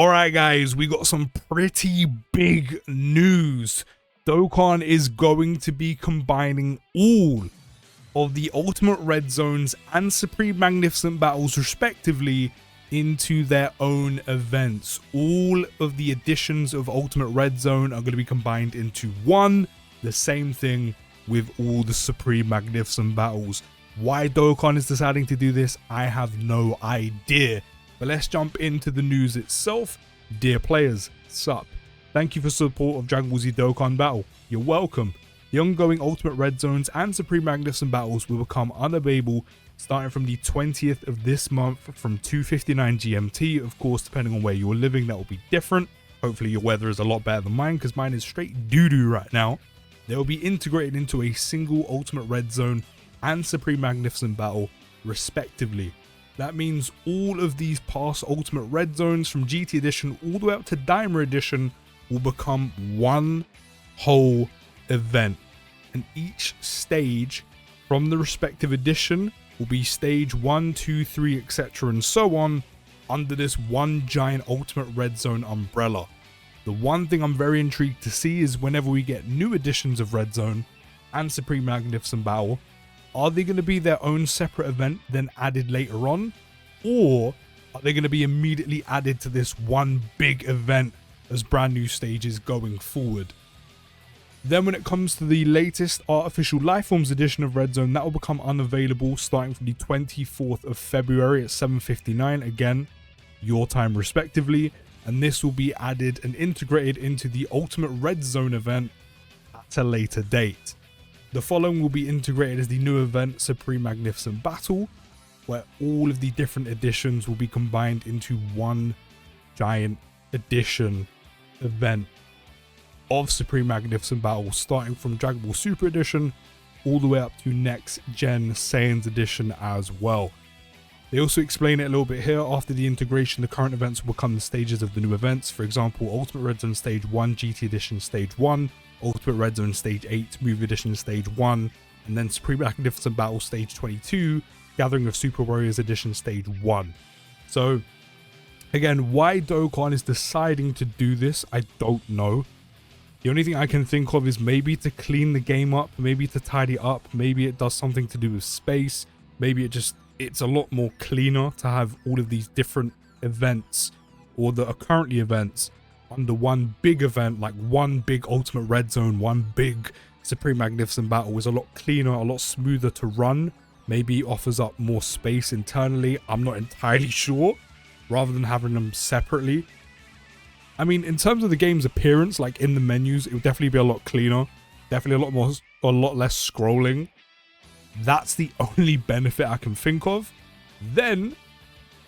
Alright guys, we got some pretty big news. Dokkan is going to be combining all of the Ultimate Red Zones and Supreme Magnificent Battles respectively into their own events. All of the editions of Ultimate Red Zone are going to be combined into one. The same thing with all the Supreme Magnificent Battles. Why Dokkan is deciding to do this, I have no idea. But let's jump into the news itself. Dear players, sup? Thank you for support of Dragon Ball Z Dokkan Battle. You're welcome. The ongoing Ultimate Red Zones and Supreme Magnificent Battles will become unavailable starting from the 20th of this month from 2:59 GMT. Of course, depending on where you're living, that will be different. Hopefully your weather is a lot better than mine, because mine is straight doo-doo right now. They will be integrated into a single Ultimate Red Zone and Supreme Magnificent Battle, respectively. That means all of these past Ultimate Red Zones from GT Edition all the way up to Diamond Edition will become one whole event. And each stage from the respective edition will be stage 1, 2, 3, etc. and so on under this one giant Ultimate Red Zone umbrella. The one thing I'm very intrigued to see is whenever we get new editions of Red Zone and Supreme Magnificent Battle, are they going to be their own separate event then added later on? Or are they going to be immediately added to this one big event as brand new stages going forward? Then when it comes to the latest Artificial Lifeforms edition of Red Zone, that will become unavailable starting from the 24th of February at 7:59, again, your time respectively. And this will be added and integrated into the Ultimate Red Zone event at a later date. The following will be integrated as the new event, Supreme Magnificent Battle, where all of the different editions will be combined into one giant edition event of Supreme Magnificent Battle, starting from Dragon Ball Super Edition all the way up to Next Gen Saiyans Edition as well. They also explain it a little bit here. After the integration, the current events will become the stages of the new events. For example, Ultimate Red Zone Stage 1, GT Edition Stage 1, Ultimate Red Zone Stage 8, Movie Edition Stage 1, and then Supreme Magnificent Battle Stage 22, Gathering of Super Warriors Edition Stage 1. So, again, why Dokkan is deciding to do this, I don't know. The only thing I can think of is maybe to clean the game up, maybe to tidy up, maybe it does something to do with space, maybe it's a lot more cleaner to have all of these different events, or that are currently events, under one big event, like one big Ultimate Red Zone, one big Supreme Magnificent Battle is a lot cleaner, a lot smoother to run. Maybe it offers up more space internally. I'm not entirely sure, rather than having them separately. I mean, in terms of the game's appearance, like in the menus, it would definitely be a lot cleaner. Definitely a lot less scrolling. That's the only benefit I can think of. Then,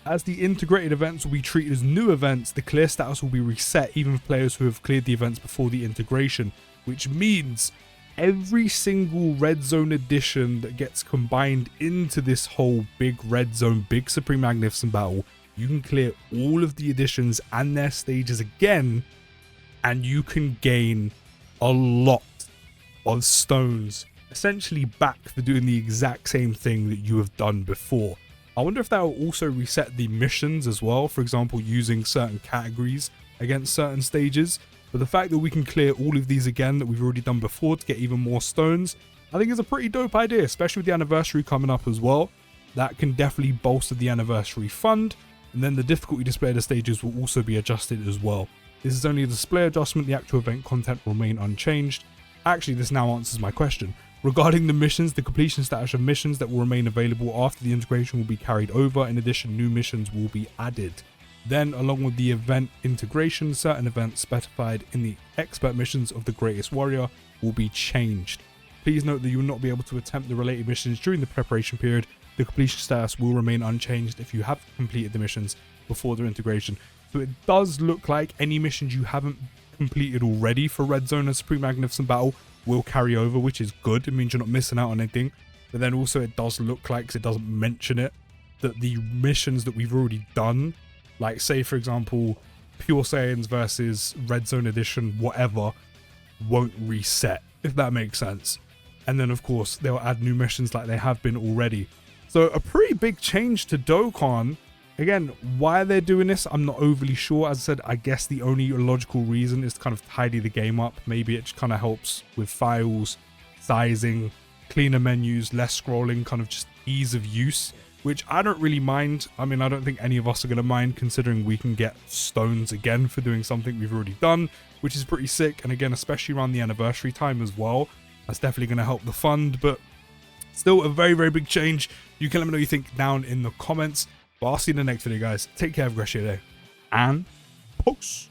as the integrated events will be treated as new events, the clear status will be reset even for players who have cleared the events before the integration, which means every single Red Zone edition that gets combined into this whole big Red Zone, big Supreme Magnificent Battle, you can clear all of the editions and their stages again, and you can gain a lot of stones, essentially back for doing the exact same thing that you have done before. I wonder if that will also reset the missions as well, for example, using certain categories against certain stages. But the fact that we can clear all of these again that we've already done before to get even more stones, I think is a pretty dope idea, especially with the anniversary coming up as well. That can definitely bolster the anniversary fund. And then the difficulty display of the stages will also be adjusted as well. This is only a display adjustment, the actual event content will remain unchanged. Actually, this now answers my question. Regarding the missions, the completion status of missions that will remain available after the integration will be carried over. In addition, new missions will be added. Then, along with the event integration, certain events specified in the expert missions of the Greatest Warrior will be changed. Please note that you will not be able to attempt the related missions during the preparation period. The completion status will remain unchanged if you have completed the missions before their integration. So it does look like any missions you haven't completed already for Red Zone and Supreme Magnificent Battle will carry over, which is good. It means you're not missing out on anything. But then also it does look like, because it doesn't mention it, that the missions that we've already done, like say for example Pure Saiyans versus Red Zone Edition whatever, won't reset, if that makes sense. And then of course they'll add new missions like they have been already. So a pretty big change to Dokkan. Again, why they're doing this, I'm not overly sure. As I said, I guess the only logical reason is to kind of tidy the game up. Maybe it just kind of helps with files, sizing, cleaner menus, less scrolling, kind of just ease of use, which I don't really mind. I mean, I don't think any of us are going to mind, considering we can get stones again for doing something we've already done, which is pretty sick. And again, especially around the anniversary time as well, that's definitely going to help the fund. But still a very, very big change. You can let me know what you think down in the comments. But I'll see you in the next video, guys. Take care, have a great day, and peace.